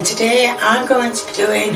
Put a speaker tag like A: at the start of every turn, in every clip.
A: Today I'm going to be doing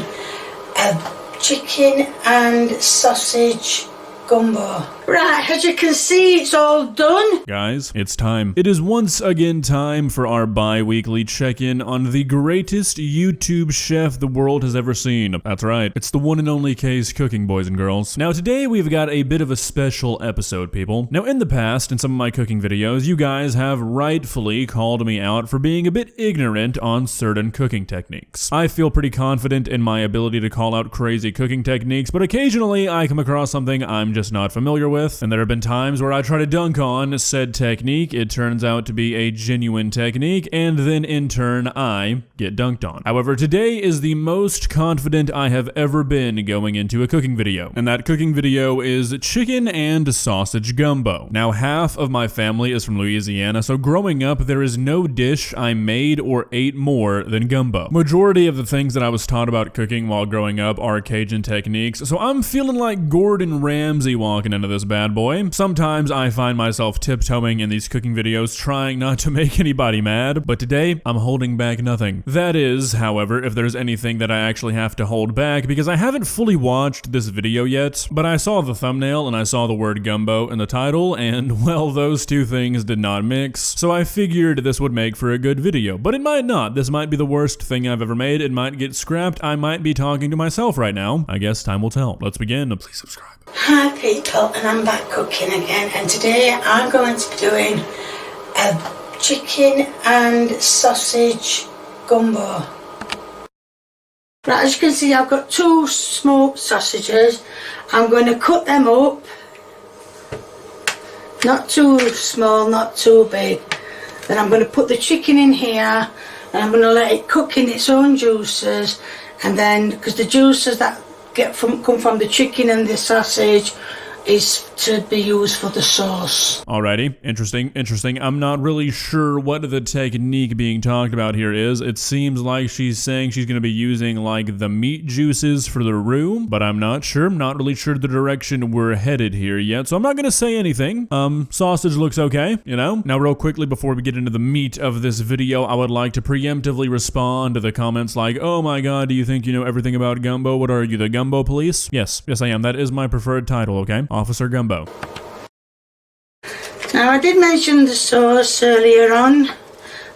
A: a chicken and sausage gumbo. Right, as you can see, it's all done.
B: Guys, it's time. It is once again time for our bi-weekly check-in on the greatest YouTube chef the world has ever seen. That's right, it's the one and only K's Cooking, boys and girls. Now today we've got a bit of a special episode, people. Now in the past, in some of my cooking videos, you guys have rightfully called me out for being a bit ignorant on certain cooking techniques. I feel pretty confident in my ability to call out crazy cooking techniques, but occasionally I come across something I'm just not familiar with, and there have been times where I try to dunk on said technique, it turns out to be a genuine technique, and then in turn I get dunked on. However, today is the most confident I have ever been going into a cooking video, and that cooking video is chicken and sausage gumbo. Now, half of my family is from Louisiana, so growing up there is no dish I made or ate more than gumbo. Majority of the things that I was taught about cooking while growing up are Cajun techniques, so I'm feeling like Gordon Ramsay walking into this bad boy. Sometimes I find myself tiptoeing in these cooking videos trying not to make anybody mad, but today I'm holding back nothing. That is, however, if there's anything that I actually have to hold back, because I haven't fully watched this video yet, but I saw the thumbnail and I saw the word gumbo in the title, and well, those two things did not mix, so I figured this would make for a good video, but it might not. This might be the worst thing I've ever made. It might get scrapped. I might be talking to myself right now. I guess time will tell. Let's begin. Please subscribe.
A: Hi people, and I'm back cooking again, and today I'm going to be doing a chicken and sausage gumbo. Right, as you can see, I've got two smoked sausages. I'm going to cut them up, not too small, not too big. Then I'm going to put the chicken in here, and I'm going to let it cook in its own juices, and then, because the juices that come from the chicken and the sausage is to be used for the sauce.
B: Alrighty, interesting. I'm not really sure what the technique being talked about here is. It seems like she's saying she's going to be using like the meat juices for the roux, but I'm not sure. I'm not really sure the direction we're headed here yet, so I'm not going to say anything. Sausage looks okay, you know? Now real quickly before we get into the meat of this video, I would like to preemptively respond to the comments like, oh my god, do you think you know everything about gumbo? What are you, the gumbo police? Yes I am. That is my preferred title, okay? Officer Gumbo.
A: Now I did mention the sauce earlier on.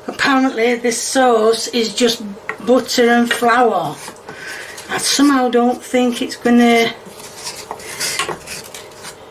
A: Apparently this sauce is just butter and flour. I somehow don't think it's gonna,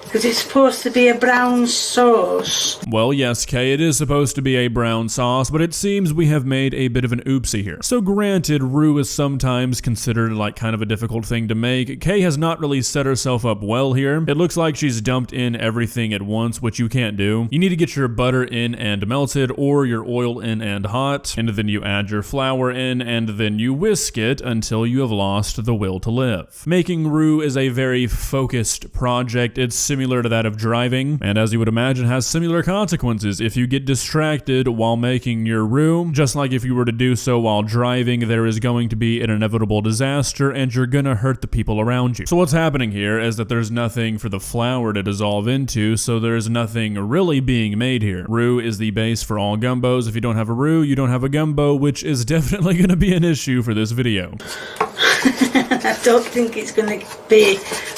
A: because it's supposed to be a brown sauce.
B: Well, yes, Kay, it is supposed to be a brown sauce, but it seems we have made a bit of an oopsie here. So granted, roux is sometimes considered like kind of a difficult thing to make. Kay has not really set herself up well here. It looks like she's dumped in everything at once, which you can't do. You need to get your butter in and melted, or your oil in and hot, and then you add your flour in, and then you whisk it until you have lost the will to live. Making roux is a very focused project. It's similar to that of driving, and as you would imagine has similar consequences if you get distracted while making your roux. Just like if you were to do so while driving, there is going to be an inevitable disaster and you're gonna hurt the people around you. So what's happening here is that there's nothing for the flour to dissolve into, so there's nothing really being made here. Roux is the base for all gumbos. If you don't have a roux, you don't have a gumbo, which is definitely gonna be an issue for this video.
A: I don't think it's gonna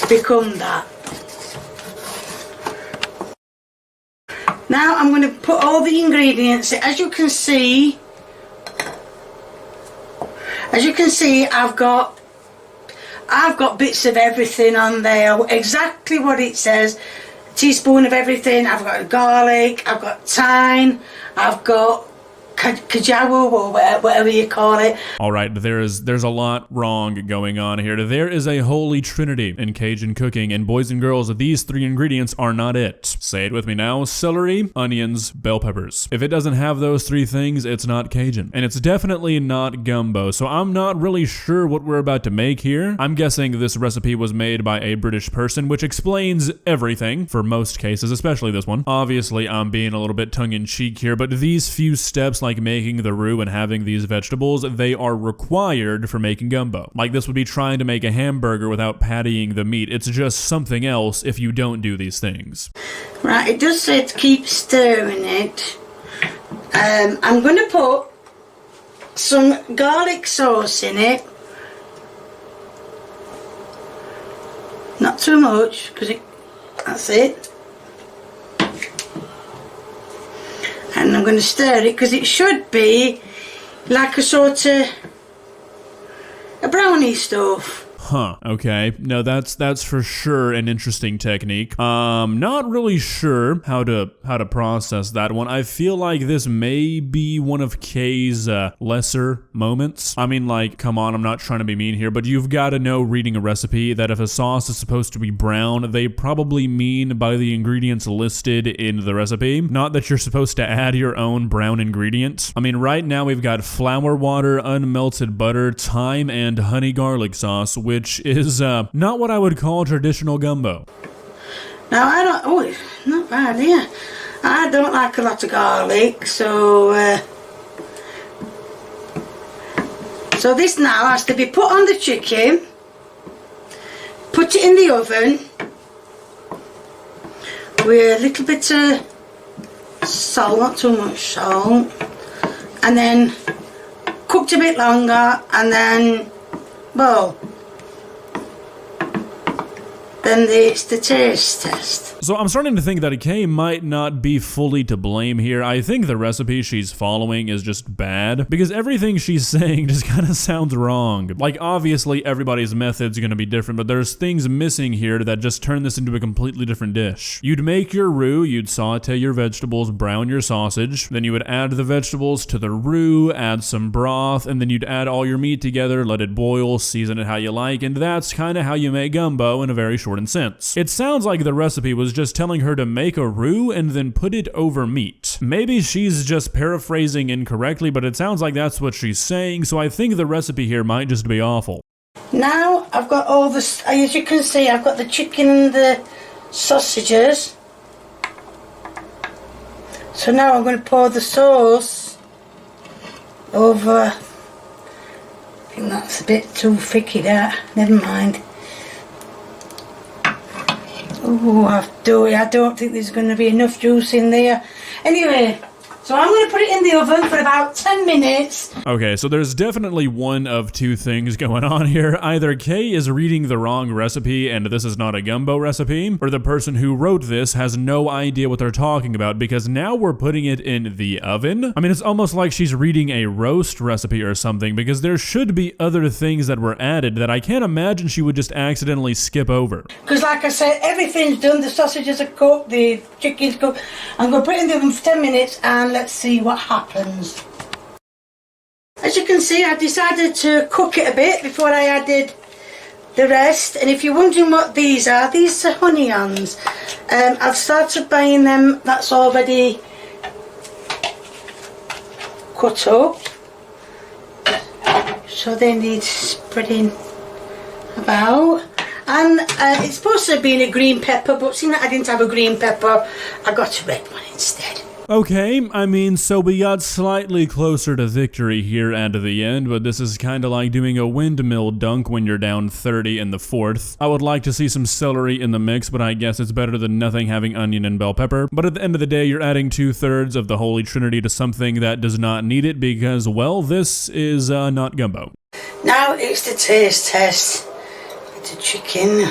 A: become that. Now I'm going to put all the ingredients in. As you can see, I've got bits of everything on there, exactly what it says. A teaspoon of everything. I've got garlic, I've got thyme, I've got kajawu, or whatever you call it.
B: Alright, there's a lot wrong going on here. There is a holy trinity in Cajun cooking, and boys and girls, these three ingredients are not it. Say it with me now: celery, onions, bell peppers. If it doesn't have those three things, it's not Cajun. And it's definitely not gumbo, so I'm not really sure what we're about to make here. I'm guessing this recipe was made by a British person, which explains everything, for most cases, especially this one. Obviously, I'm being a little bit tongue-in-cheek here, but these few steps, like making the roux and having these vegetables, they are required for making gumbo. Like this would be trying to make a hamburger without pattying the meat. It's just something else if you don't do these things.
A: Right, it does say to keep stirring it. I'm going to put some garlic sauce in it. Not too much, because that's it. And I'm going to stir it, because it should be like a sort of a brownie stuff.
B: Huh, okay. No, that's for sure an interesting technique. Not really sure how to process that one. I feel like this may be one of Kay's lesser moments. I mean, like, come on, I'm not trying to be mean here, but you've got to know, reading a recipe, that if a sauce is supposed to be brown, they probably mean by the ingredients listed in the recipe, not that you're supposed to add your own brown ingredients. I mean, right now we've got flour, water, unmelted butter, thyme, and honey garlic sauce, which is not what I would call traditional gumbo.
A: Now I don't, oh, not bad, yeah. I don't like a lot of garlic, so so this now has to be put on the chicken, put it in the oven with a little bit of salt, not too much salt, and then cooked a bit longer, and then, well, then it's the taste test.
B: So I'm starting to think that Kay might not be fully to blame here. I think the recipe she's following is just bad, because everything she's saying just kind of sounds wrong. Like, obviously everybody's method's gonna be different, but there's things missing here that just turn this into a completely different dish. You'd make your roux, you'd saute your vegetables, brown your sausage, then you would add the vegetables to the roux, add some broth, and then you'd add all your meat together, let it boil, season it how you like, and that's kind of how you make gumbo in a very short sense. It sounds like the recipe was just telling her to make a roux and then put it over meat. Maybe she's just paraphrasing incorrectly, but it sounds like that's what she's saying, so I think the recipe here might just be awful.
A: Now I've got all this, as you can see, I've got the chicken and the sausages. So now I'm going to pour the sauce over. I think that's a bit too thicky, that. Never mind. Oh, I don't think there's going to be enough juice in there. Anyway, so I'm going to put it in the oven for about 10 minutes.
B: Okay, so there's definitely one of two things going on here. Either Kay is reading the wrong recipe and this is not a gumbo recipe, or the person who wrote this has no idea what they're talking about, because now we're putting it in the oven. I mean, it's almost like she's reading a roast recipe or something, because there should be other things that were added that I can't imagine she would just accidentally skip over.
A: Because like I said, everything's done. The sausages are cooked, the chicken's cooked. I'm going to put it in the oven for 10 minutes and let's see what happens. As you can see, I decided to cook it a bit before I added the rest. And if you're wondering what these are honey onions. I've started buying them, that's already cut up. So they need spreading about. And it's supposed to have been a green pepper, but seeing that I didn't have a green pepper, I got a red one instead.
B: Okay, I mean, so we got slightly closer to victory here at the end, but this is kind of like doing a windmill dunk when you're down 30 in the fourth. I would like to see some celery in the mix, but I guess it's better than nothing having onion and bell pepper. But at the end of the day, you're adding 2/3 of the Holy Trinity to something that does not need it because, well, this is not gumbo.
A: Now it's the taste test. It's a chicken.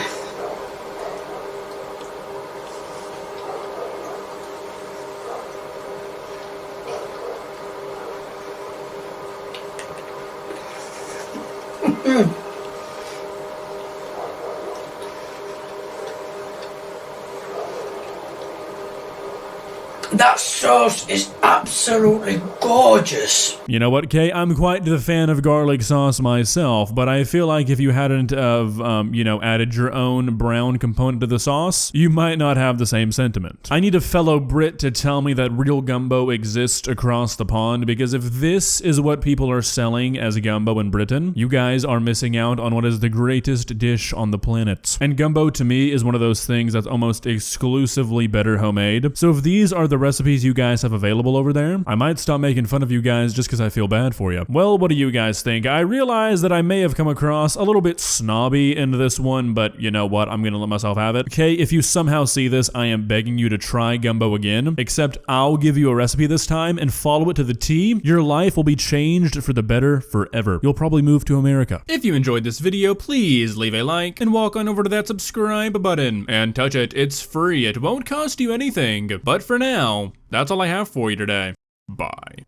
A: That sauce is absolutely gorgeous.
B: You know what, Kay? I'm quite the fan of garlic sauce myself, but I feel like if you hadn't added your own brown component to the sauce, you might not have the same sentiment. I need a fellow Brit to tell me that real gumbo exists across the pond, because if this is what people are selling as gumbo in Britain, you guys are missing out on what is the greatest dish on the planet. And gumbo to me is one of those things that's almost exclusively better homemade. So if these are the recipes you guys have available over there. I might stop making fun of you guys just because I feel bad for you. Well, what do you guys think? I realize that I may have come across a little bit snobby in this one, but you know what? I'm gonna let myself have it. Okay, if you somehow see this, I am begging you to try gumbo again, except I'll give you a recipe this time and follow it to the T. Your life will be changed for the better forever. You'll probably move to America. If you enjoyed this video, please leave a like and walk on over to that subscribe button and touch it. It's free. It won't cost you anything. But for now, that's all I have for you today. Bye.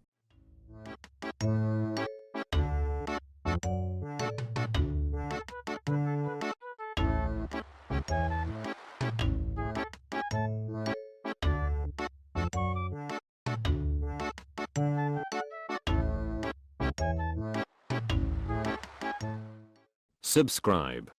C: Subscribe.